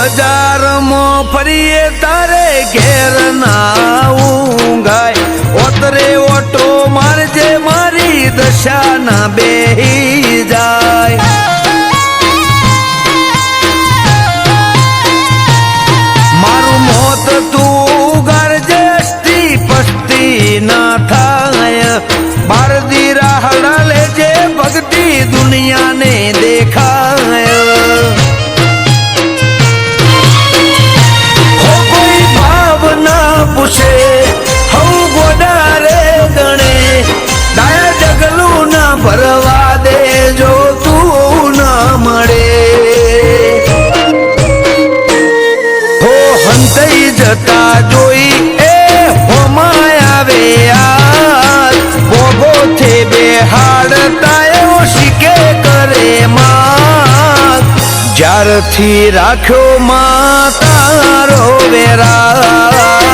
બજારમાં ફરીએ તારે ઘેર ના ઊંઘાય ઓતરે ઓટો મારજે મારી દશા ના બેહી જાય મારું મોત તું ગરજે અષ્ટી પષ્ટી ના થાય બારદી રાહડા લેજે ભક્તિ દુનિયાને દેખાય પૂછે હઉ ગોડારે ગણે ડાયા જગલું ના ભરવા દે જો તું ના મળે હો હંતઈ જતા જોઈ એ હોમાય આવે આ ભોગો થે બેહાડતા એવો શીકે કરે જ્યારથી રાખ્યો માં તારો વેરા